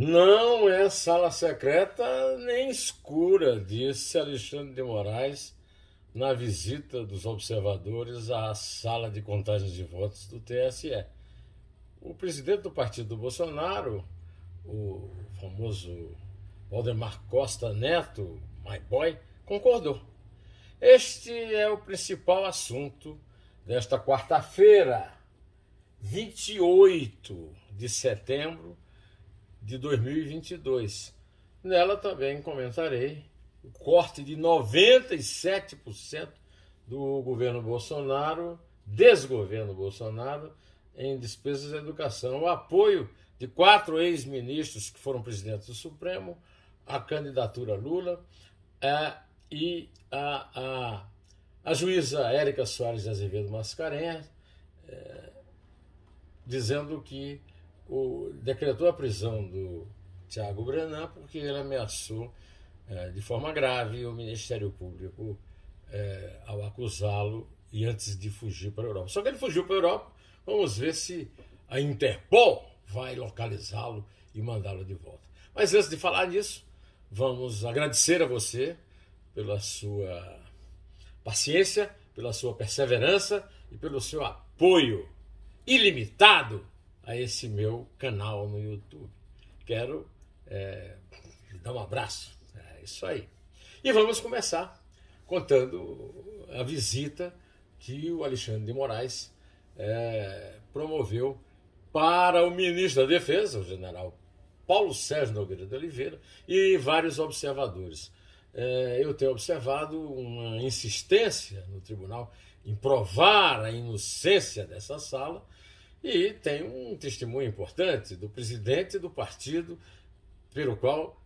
Não é sala secreta nem escura, disse Alexandre de Moraes na visita dos observadores à sala de contagem de votos do TSE. O presidente do partido do Bolsonaro, o famoso Valdemar Costa Neto, my boy, concordou. Este é o principal assunto desta quarta-feira, 28 de setembro de 2022. Nela também comentarei o corte de 97% do governo Bolsonaro, desgoverno Bolsonaro, em despesas de educação, o apoio de 4 ex-ministros que foram presidentes do Supremo, a candidatura Lula e a juíza Érica Soares de Azevedo Mascarenhas, dizendo que decretou a prisão do Thiago Brenan porque ele ameaçou de forma grave o Ministério Público ao acusá-lo e antes de fugir para a Europa. Só que ele fugiu para a Europa, vamos ver se a Interpol vai localizá-lo e mandá-lo de volta. Mas antes de falar nisso, vamos agradecer a você pela sua paciência, pela sua perseverança e pelo seu apoio ilimitado a esse meu canal no YouTube. Quero lhe dar um abraço. É isso aí. E vamos começar contando a visita que o Alexandre de Moraes promoveu para o ministro da Defesa, o general Paulo Sérgio Nogueira de Oliveira, e vários observadores. Eu tenho observado uma insistência no tribunal em provar a inocência dessa sala, e tem um testemunho importante do presidente do partido pelo qual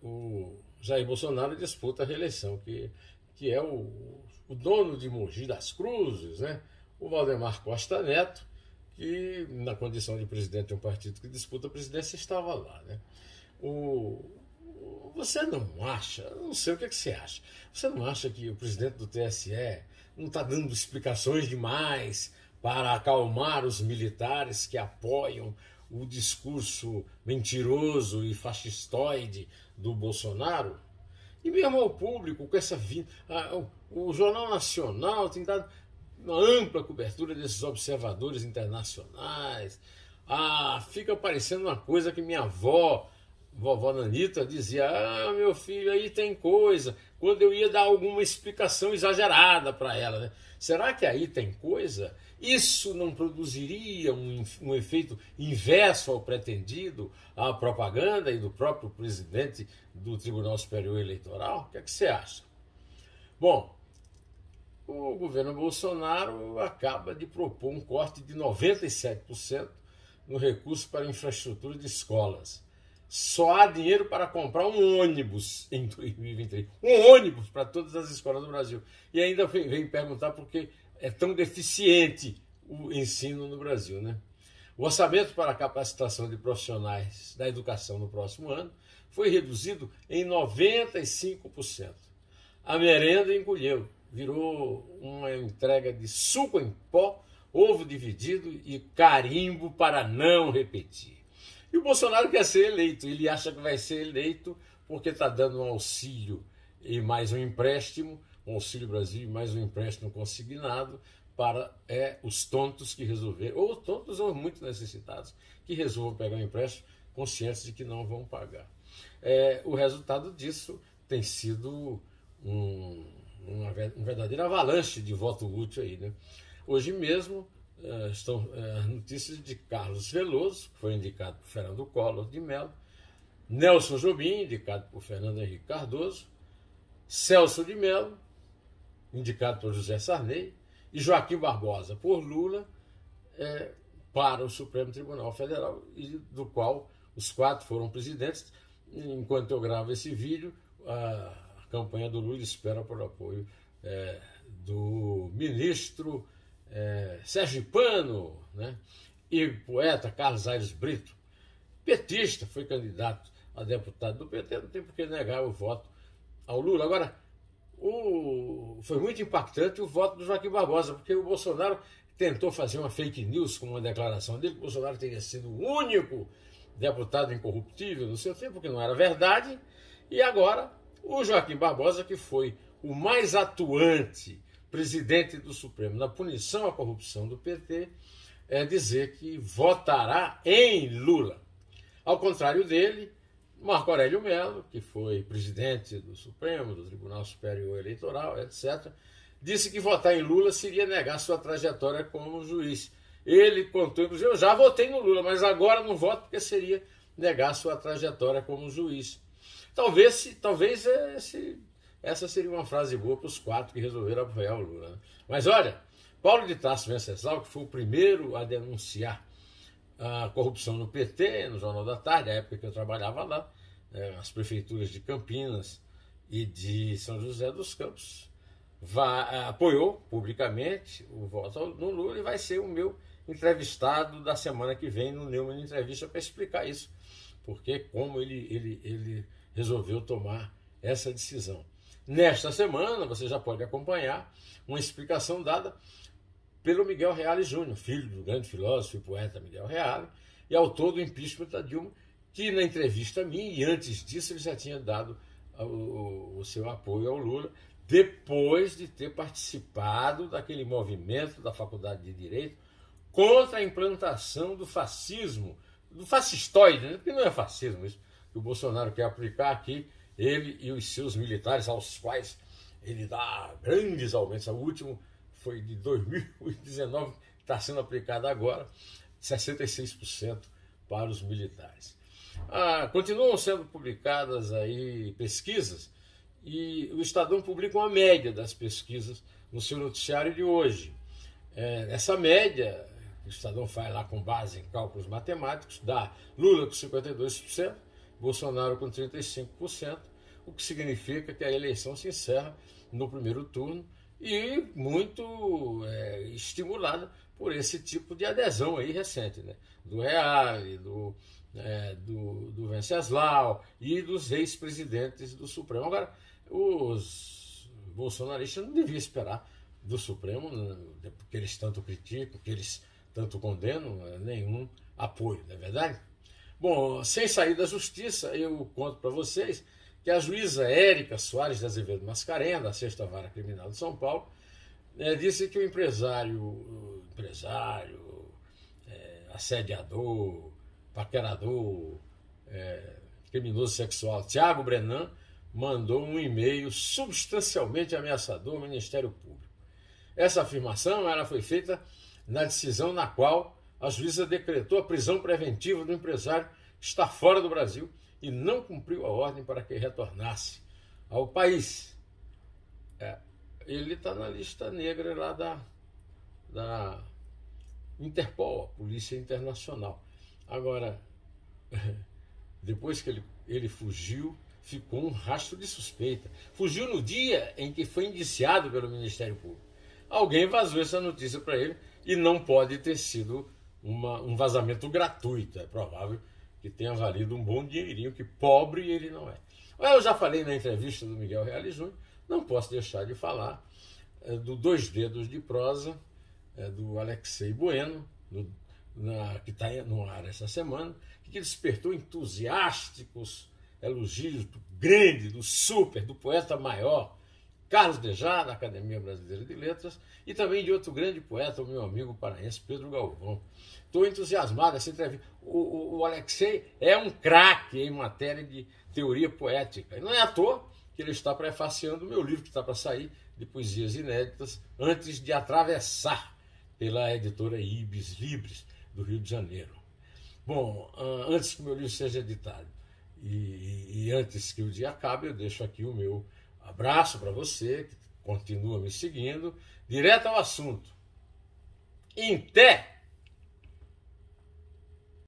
o Jair Bolsonaro disputa a reeleição, que é o dono de Mogi das Cruzes, né? O Valdemar Costa Neto, que na condição de presidente de um partido que disputa a presidência estava lá, né? Você não acha, não sei o que você acha, você não acha que o presidente do TSE não está dando explicações demais para acalmar os militares que apoiam o discurso mentiroso e fascistoide do Bolsonaro? E mesmo ao público, com essa vinda, o Jornal Nacional tem dado uma ampla cobertura desses observadores internacionais. Fica parecendo uma coisa que minha vovó Nanita dizia: meu filho, aí tem coisa, quando eu ia dar alguma explicação exagerada para ela, né? Será que aí tem coisa? Isso não produziria um efeito inverso ao pretendido, à propaganda e do próprio presidente do Tribunal Superior Eleitoral? O que é que você acha? Bom, o governo Bolsonaro acaba de propor um corte de 97% no recurso para infraestrutura de escolas. Só há dinheiro para comprar um ônibus em 2023. Um ônibus para todas as escolas do Brasil. E ainda vem perguntar por que é tão deficiente o ensino no Brasil, né? O orçamento para a capacitação de profissionais da educação no próximo ano foi reduzido em 95%. A merenda encolheu, virou uma entrega de suco em pó, ovo dividido e carimbo para não repetir. E o Bolsonaro quer ser eleito, ele acha que vai ser eleito porque está dando um auxílio e mais um empréstimo, um Auxílio Brasil e mais um empréstimo consignado para os tontos que resolveram, ou tontos ou muito necessitados, que resolvam pegar um empréstimo conscientes de que não vão pagar. O resultado disso tem sido uma verdadeira avalanche de voto útil aí, né? Hoje mesmo estão as notícias de Carlos Veloso, que foi indicado por Fernando Collor de Mello, Nelson Jobim, indicado por Fernando Henrique Cardoso, Celso de Mello, indicado por José Sarney, e Joaquim Barbosa, por Lula, para o Supremo Tribunal Federal, e do qual os 4 foram presidentes. Enquanto eu gravo esse vídeo, a campanha do Lula espera por apoio do ministro sergipano, né, e poeta Carlos Aires Brito, petista, foi candidato a deputado do PT, não tem por que negar o voto ao Lula. Agora, foi muito impactante o voto do Joaquim Barbosa, porque o Bolsonaro tentou fazer uma fake news com uma declaração dele, que o Bolsonaro teria sido o único deputado incorruptível no seu tempo, que não era verdade, e agora o Joaquim Barbosa, que foi o mais atuante presidente do Supremo na punição à corrupção do PT, dizer que votará em Lula. Ao contrário dele, Marco Aurélio Mello, que foi presidente do Supremo, do Tribunal Superior Eleitoral, etc., disse que votar em Lula seria negar sua trajetória como juiz. Ele contou, inclusive, eu já votei no Lula, mas agora não voto porque seria negar sua trajetória como juiz. Talvez essa seria uma frase boa para os 4 que resolveram apoiar o Lula, né? Mas olha, Paulo de Tarso Venceslau, que foi o primeiro a denunciar a corrupção no PT, no Jornal da Tarde, na época que eu trabalhava lá, as prefeituras de Campinas e de São José dos Campos, apoiou publicamente o voto no Lula e vai ser o meu entrevistado da semana que vem no Neumann Entrevista para explicar isso, porque como ele resolveu tomar essa decisão. Nesta semana, você já pode acompanhar uma explicação dada pelo Miguel Reale Júnior, filho do grande filósofo e poeta Miguel Reale, e autor do impeachment da Dilma, que na entrevista a mim, e antes disso ele já tinha dado o seu apoio ao Lula, depois de ter participado daquele movimento da Faculdade de Direito contra a implantação do fascismo, do fascistoide, né? Porque não é fascismo isso que o Bolsonaro quer aplicar aqui, ele e os seus militares, aos quais ele dá grandes aumentos. O último foi de 2019, que está sendo aplicado agora, 66% para os militares. Continuam sendo publicadas aí pesquisas, e o Estadão publica uma média das pesquisas no seu noticiário de hoje. Essa média, o Estadão faz lá com base em cálculos matemáticos, dá Lula com 52%, Bolsonaro com 35%, o que significa que a eleição se encerra no primeiro turno e muito estimulada por esse tipo de adesão aí recente, né? Do Reale, do Venceslau e dos ex-presidentes do Supremo. Agora, os bolsonaristas não deviam esperar do Supremo, porque eles tanto criticam, que eles tanto condenam, nenhum apoio, não é verdade? Bom, sem sair da justiça, eu conto para vocês que a juíza Érica Soares de Azevedo Mascarenhas, da 6ª Vara Criminal de São Paulo, disse que o empresário, assediador, paquerador, criminoso sexual Tiago Brenan mandou um e-mail substancialmente ameaçador ao Ministério Público. Essa afirmação ela foi feita na decisão na qual a juíza decretou a prisão preventiva do empresário que está fora do Brasil e não cumpriu a ordem para que retornasse ao país. Ele está na lista negra lá da Interpol, a Polícia Internacional. Agora, depois que ele fugiu, ficou um rastro de suspeita. Fugiu no dia em que foi indiciado pelo Ministério Público. Alguém vazou essa notícia para ele e não pode ter sido um vazamento gratuito. É provável que tenha valido um bom dinheirinho, que pobre ele não é. Eu já falei na entrevista do Miguel Reale Júnior, não posso deixar de falar do Dois Dedos de Prosa, do Alexei Bueno, que está no ar essa semana, que despertou entusiásticos elogios do grande, do super, do poeta maior, Carlos Dejá, da Academia Brasileira de Letras, e também de outro grande poeta, o meu amigo paraense, Pedro Galvão. Estou entusiasmado essa entrevista. O Alexei é um craque em matéria de teoria poética. E não é à toa que ele está prefaciando o meu livro, que está para sair, de poesias inéditas, antes de atravessar pela editora Ibis Libris, do Rio de Janeiro. Bom, antes que o meu livro seja editado e antes que o dia acabe, eu deixo aqui o meu abraço para você, que continua me seguindo, direto ao assunto. Em té!